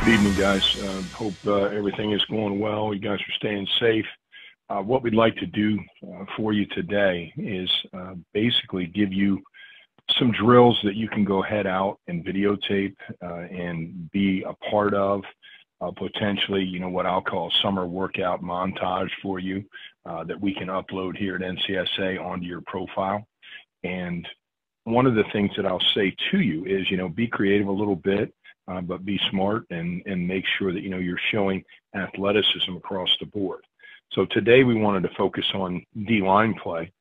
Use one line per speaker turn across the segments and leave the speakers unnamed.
Good evening, guys. Hope everything is going well. You guys are staying safe. What we'd like to do for you today is basically give you some drills that you can go head out and videotape and be a part of. Potentially, you know, what I'll call summer workout montage for you that we can upload here at NCSA onto your profile. And one of the things that I'll say to you is, you know, be creative a little bit. But be smart and make sure that, you know, you're showing athleticism across the board. So today we wanted to focus on D-line play,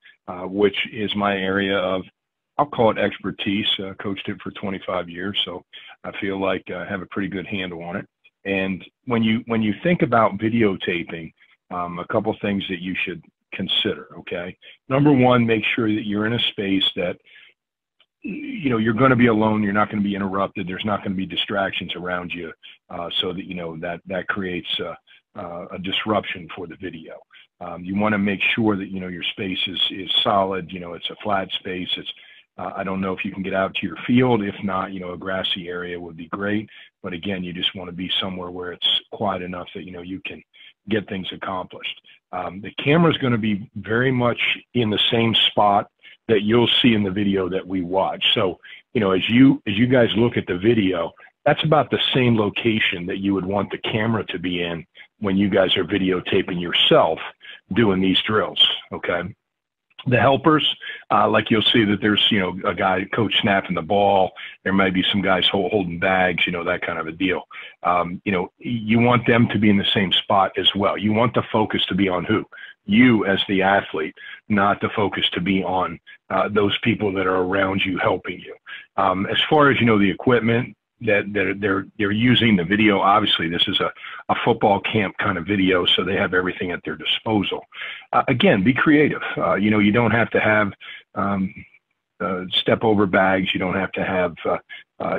which is my area of, I'll call it expertise. Coached it for 25 years, so I feel like I have a pretty good handle on it. And when you think about videotaping, a couple things that you should consider, okay? Number one, make sure that you're in a space that, you know, you're going to be alone. You're not going to be interrupted. There's not going to be distractions around you, so that, you know, that creates a disruption for the video. You want to make sure that, you know, your space is solid. You know, it's a flat space. It's I don't know if you can get out to your field. If not, you know, a grassy area would be great. But again, you just want to be somewhere where it's quiet enough that, you know, you can get things accomplished. The camera is going to be very much in the same spot that you'll see in the video that we watch. So, you know, as you guys look at the video, that's about the same location that you would want the camera to be in when you guys are videotaping yourself doing these drills, okay? The helpers, like you'll see that there's, you know, a guy, coach snapping the ball. There might be some guys holding bags, you know, that kind of a deal. You know, you want them to be in the same spot as well. You want the focus to be on who? You as the athlete, not the focus to be on those people that are around you helping you. As far as, you know, the equipment that they're using, the video, obviously this is a football camp kind of video, so they have everything at their disposal. Again, be creative. You know, you don't have to have step over bags. You don't have to have,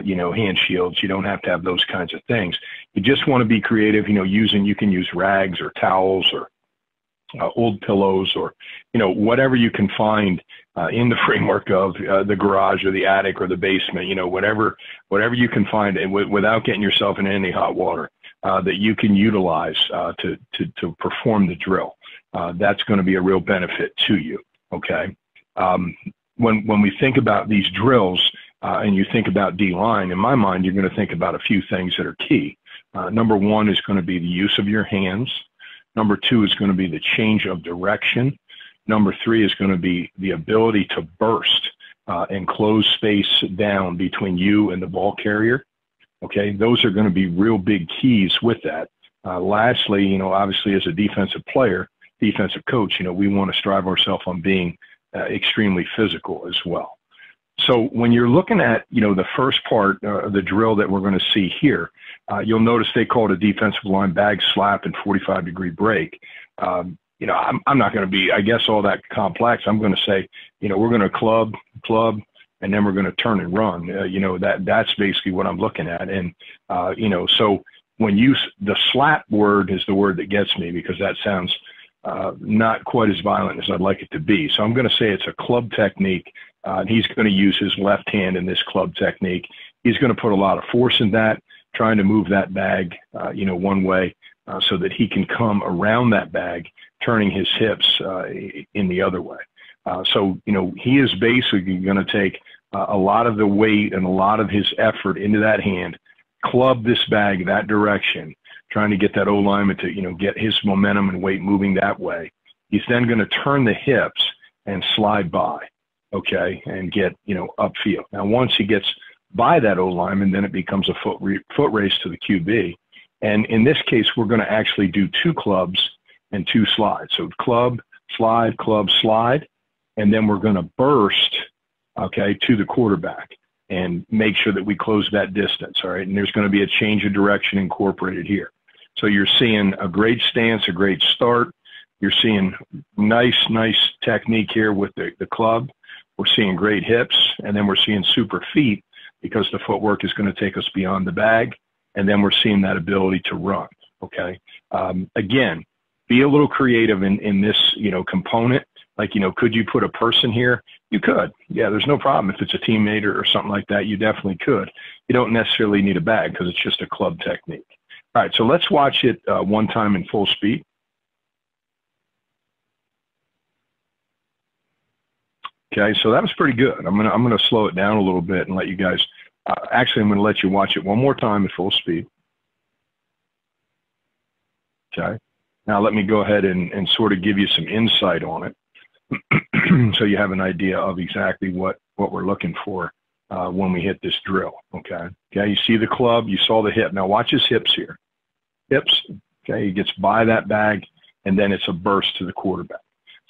you know, hand shields. You don't have to have those kinds of things. You just want to be creative, you know, you can use rags or towels or old pillows or, you know, whatever you can find in the framework of the garage or the attic or the basement, you know, whatever you can find, and without getting yourself in any hot water, that you can utilize to perform the drill. That's going to be a real benefit to you, okay? When we think about these drills and you think about D-line, in my mind, you're going to think about a few things that are key. Number one is going to be the use of your hands. Number two is going to be the change of direction. Number three is going to be the ability to burst and close space down between you and the ball carrier. Okay, those are going to be real big keys with that. Lastly, you know, obviously as a defensive player, defensive coach, you know, we want to strive ourselves on being extremely physical as well. So when you're looking at, you know, the first part of the drill that we're going to see here, you'll notice they call it a defensive line bag slap and 45-degree break. You know, I'm not going to be, I guess, all that complex. I'm going to say, you know, we're going to club, and then we're going to turn and run. You know, that's basically what I'm looking at. And, you know, so when the slap word is the word that gets me because that sounds not quite as violent as I'd like it to be. So I'm going to say it's a club technique. He's going to use his left hand in this club technique. He's going to put a lot of force in that, trying to move that bag, you know, one way so that he can come around that bag, turning his hips in the other way. So, you know, he is basically going to take a lot of the weight and a lot of his effort into that hand, club this bag that direction, trying to get that O-lineman to, you know, get his momentum and weight moving that way. He's then going to turn the hips and slide by, okay, and get, you know, upfield. Now, once he gets by that O-lineman, then it becomes a foot race to the QB. And in this case, we're going to actually do 2 clubs and 2 slides. So club, slide, and then we're going to burst, okay, to the quarterback and make sure that we close that distance, all right? And there's going to be a change of direction incorporated here. So you're seeing a great stance, a great start. You're seeing nice technique here with the club. We're seeing great hips, and then we're seeing super feet because the footwork is going to take us beyond the bag, and then we're seeing that ability to run, okay? Again, be a little creative in this, you know, component. Like, you know, could you put a person here? You could. Yeah, there's no problem. If it's a teammate or something like that, you definitely could. You don't necessarily need a bag because it's just a club technique. All right, so let's watch it one time in full speed. Okay, so that was pretty good. I'm gonna slow it down a little bit and let you guys. Actually, I'm gonna let you watch it one more time at full speed. Okay. Now let me go ahead and sort of give you some insight on it, so you have an idea of exactly what we're looking for when we hit this drill. Okay. Okay. You see the club. You saw the hip. Now watch his hips here. Hips. Okay. He gets by that bag, and then it's a burst to the quarterback.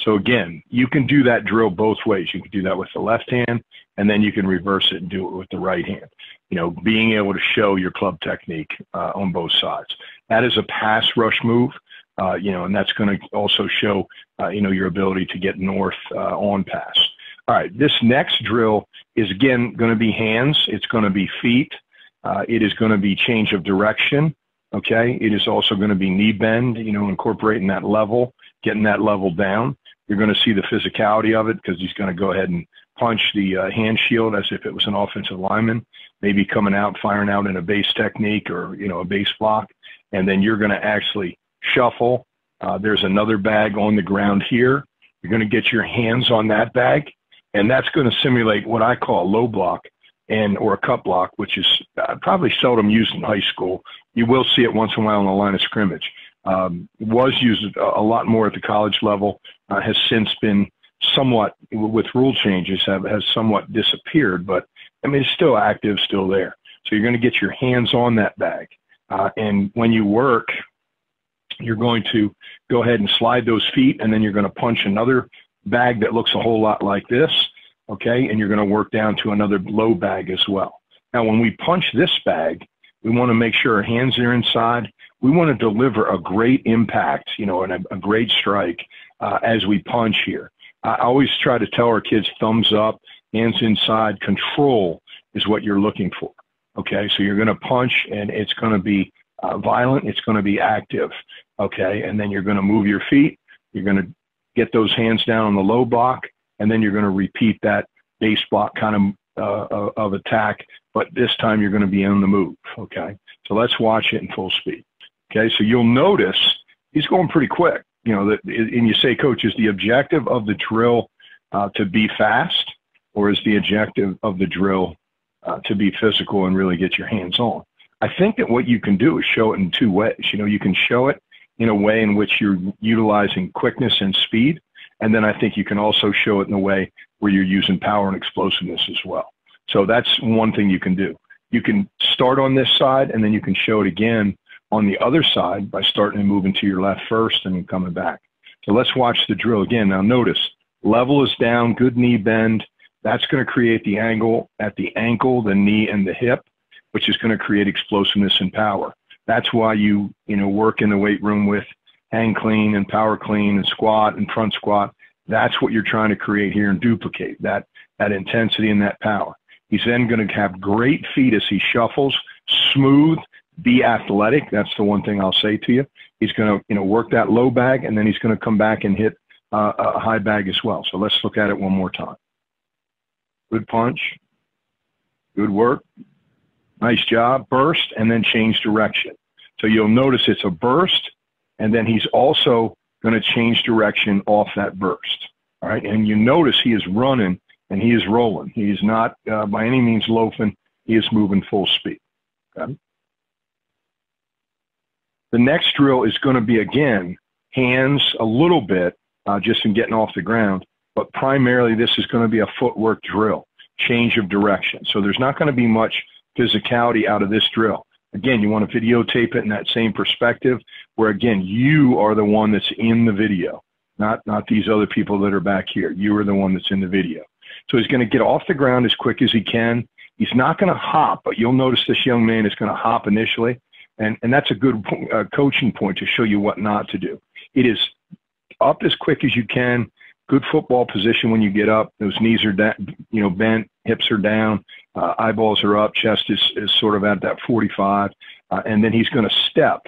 So again, you can do that drill both ways. You can do that with the left hand, and then you can reverse it and do it with the right hand. You know, being able to show your club technique on both sides. That is a pass rush move, you know, and that's going to also show, you know, your ability to get north on pass. All right, this next drill is, again, going to be hands. It's going to be feet. It is going to be change of direction, okay? It is also going to be knee bend, you know, incorporating that level, getting that level down. You're going to see the physicality of it because he's going to go ahead and punch the hand shield as if it was an offensive lineman, maybe coming out, firing out in a base technique or, you know, a base block. And then you're going to actually shuffle. There's another bag on the ground here. You're going to get your hands on that bag, and that's going to simulate what I call a low block or a cut block, which is probably seldom used in high school. You will see it once in a while on the line of scrimmage. Was used a lot more at the college level, has since been somewhat, with rule changes, has somewhat disappeared, but I mean, it's still active, still there. So you're going to get your hands on that bag. And when you work, you're going to go ahead and slide those feet, and then you're going to punch another bag that looks a whole lot like this, okay? And you're going to work down to another low bag as well. Now, when we punch this bag, we want to make sure our hands are inside. We want to deliver a great impact, you know, and a great strike as we punch here. I always try to tell our kids thumbs up, hands inside, control is what you're looking for. Okay, so you're going to punch, and it's going to be violent. It's going to be active. Okay, and then you're going to move your feet. You're going to get those hands down on the low block, and then you're going to repeat that base block kind of attack, but this time you're going to be on the move. Okay, so let's watch it in full speed. Okay, so you'll notice he's going pretty quick. You know, and you say, Coach, is the objective of the drill to be fast, or is the objective of the drill to be physical and really get your hands on? I think that what you can do is show it in two ways. You know, you can show it in a way in which you're utilizing quickness and speed, and then I think you can also show it in a way where you're using power and explosiveness as well. So that's one thing you can do. You can start on this side, and then you can show it again on the other side by starting and moving to your left first and then coming back. So let's watch the drill again. Now notice, level is down, good knee bend. That's going to create the angle at the ankle, the knee, and the hip, which is going to create explosiveness and power. That's why you work in the weight room with hang clean and power clean and squat and front squat. That's what you're trying to create here and duplicate, that intensity and that power. He's then going to have great feet as he shuffles, smooth, be athletic. That's the one thing I'll say to you. He's going to work that low bag, and then he's going to come back and hit a high bag as well. So let's look at it one more time. Good punch. Good work. Nice job. Burst, and then change direction. So you'll notice it's a burst, and then he's also going to change direction off that burst. All right, and you notice he is running and he is rolling. He is not by any means loafing. He is moving full speed. Okay? The next drill is going to be, again, hands a little bit, just in getting off the ground, but primarily this is going to be a footwork drill, change of direction. So there's not going to be much physicality out of this drill. Again, you want to videotape it in that same perspective where, again, you are the one that's in the video, not these other people that are back here. You are the one that's in the video. So he's going to get off the ground as quick as he can. He's not going to hop, but you'll notice this young man is going to hop initially. And that's a good coaching point to show you what not to do. It is up as quick as you can, good football position when you get up. Those knees are down, bent, hips are down, eyeballs are up, chest is sort of at that 45. And then he's going to step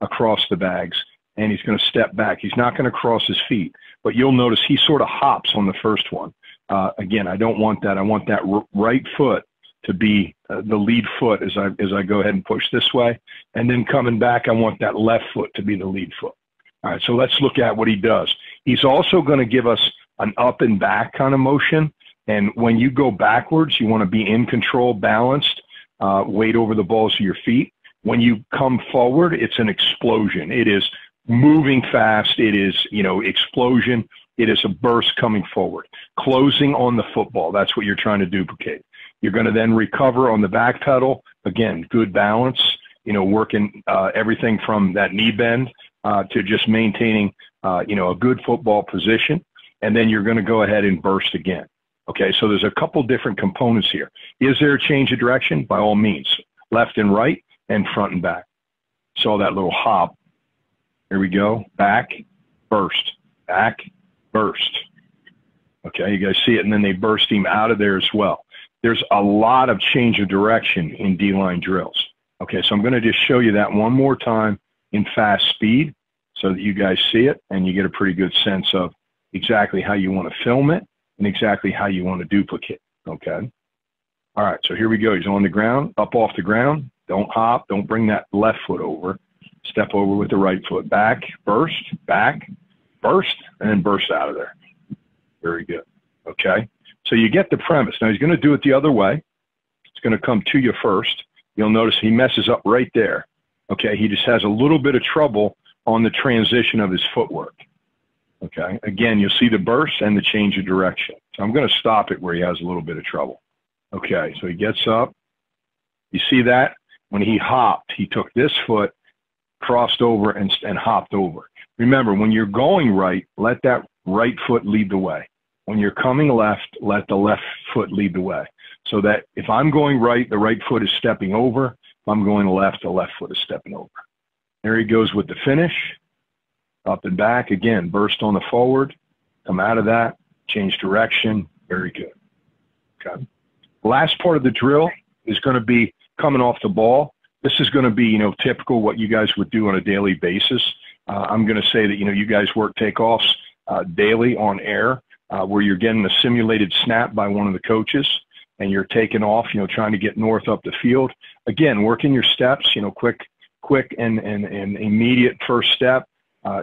across the bags, and he's going to step back. He's not going to cross his feet, but you'll notice he sort of hops on the first one. Again, I don't want that. I want that right foot to be the lead foot as I go ahead and push this way. And then coming back, I want that left foot to be the lead foot. All right, so let's look at what he does. He's also going to give us an up and back kind of motion. And when you go backwards, you want to be in control, balanced, weight over the balls of your feet. When you come forward, it's an explosion. It is moving fast. It is, explosion. It is a burst coming forward, closing on the football. That's what you're trying to duplicate. You're going to then recover on the back pedal. Again, good balance, working everything from that knee bend to just maintaining, a good football position. And then you're going to go ahead and burst again. Okay, so there's a couple different components here. Is there a change of direction? By all means, left and right and front and back. Saw that little hop. Here we go. Back, burst, back, burst. Okay, you guys see it, and then they burst him out of there as well. There's a lot of change of direction in D-line drills. Okay, so I'm going to just show you that one more time in fast speed so that you guys see it and you get a pretty good sense of exactly how you want to film it and exactly how you want to duplicate, okay? All right, so here we go. He's on the ground, up off the ground. Don't hop. Don't bring that left foot over. Step over with the right foot. Back, burst, and then burst out of there. Very good, okay? So you get the premise. Now he's going to do it the other way. It's going to come to you first. You'll notice he messes up right there, okay? He just has a little bit of trouble on the transition of his footwork. Okay, again, you'll see the burst and the change of direction. So I'm going to stop it where he has a little bit of trouble. Okay, so he gets up. You see that? When he hopped, he took this foot, crossed over, and hopped over. Remember, when you're going right, let that right foot lead the way. When you're coming left, let the left foot lead the way. So that if I'm going right, the right foot is stepping over. If I'm going left, the left foot is stepping over. There he goes with the finish. Up and back, again, burst on the forward, come out of that, change direction, very good. Okay. Last part of the drill is going to be coming off the ball. This is going to be, typical what you guys would do on a daily basis. I'm going to say that, you guys work takeoffs daily on air where you're getting a simulated snap by one of the coaches and you're taking off, trying to get north up the field. Again, working your steps, quick and immediate first step.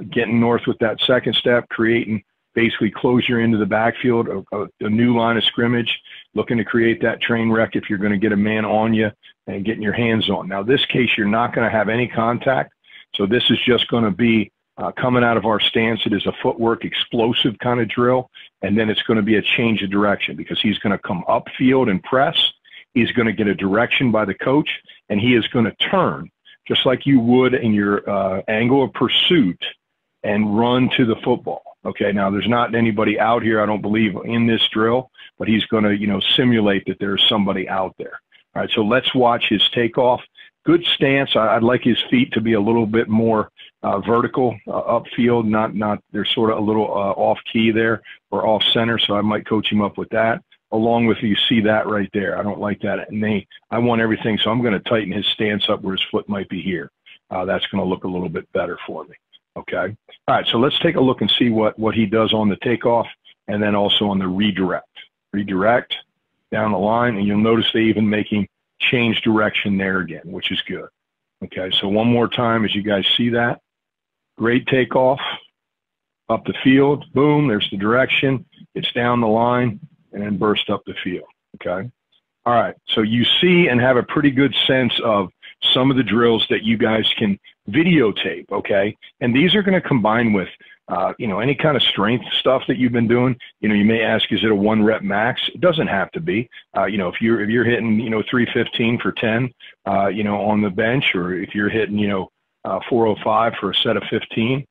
Getting north with that second step, creating basically closure into the backfield, a new line of scrimmage, looking to create that train wreck if you're going to get a man on you and getting your hands on. Now, this case, you're not going to have any contact, so this is just going to be coming out of our stance. It is a footwork explosive kind of drill, and then it's going to be a change of direction because he's going to come upfield and press. He's going to get a direction by the coach, and he is going to turn just like you would in your angle of pursuit and run to the football. Okay, now there's not anybody out here, I don't believe, in this drill, but he's going to, simulate that there's somebody out there. All right, so let's watch his takeoff. Good stance. I'd like his feet to be a little bit more vertical upfield, not they're sort of a little off key there or off center, so I might coach him up with that. Along with, you see that right there. I don't like that. And I want everything, so I'm going to tighten his stance up where his foot might be here. That's going to look a little bit better for me. Okay. All right, so let's take a look and see what he does on the takeoff and then also on the redirect. Redirect down the line, and you'll notice they even make him change direction there again, which is good. Okay, so one more time as you guys see that. Great takeoff. Up the field. Boom, there's the direction. It's down the line. And then burst up the field, okay? All right, so you see and have a pretty good sense of some of the drills that you guys can videotape, okay? And these are going to combine with, any kind of strength stuff that you've been doing. You may ask, is it a 1 rep max? It doesn't have to be. If you're hitting, 315 for 10, on the bench, or if you're hitting, 405 for a set of 15,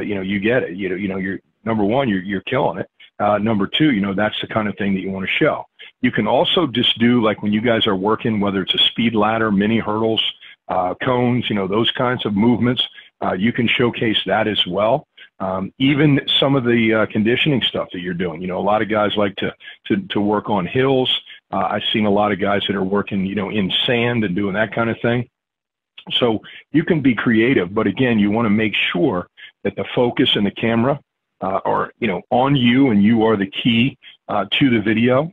you get it. You're number one, you're killing it. Number two, that's the kind of thing that you want to show. You can also just do, like when you guys are working, whether it's a speed ladder, mini hurdles, cones, those kinds of movements, you can showcase that as well. Even some of the conditioning stuff that you're doing. A lot of guys like to work on hills. I've seen a lot of guys that are working, in sand and doing that kind of thing. So you can be creative, but again, you want to make sure that the focus and the camera are, on you, and you are the key to the video.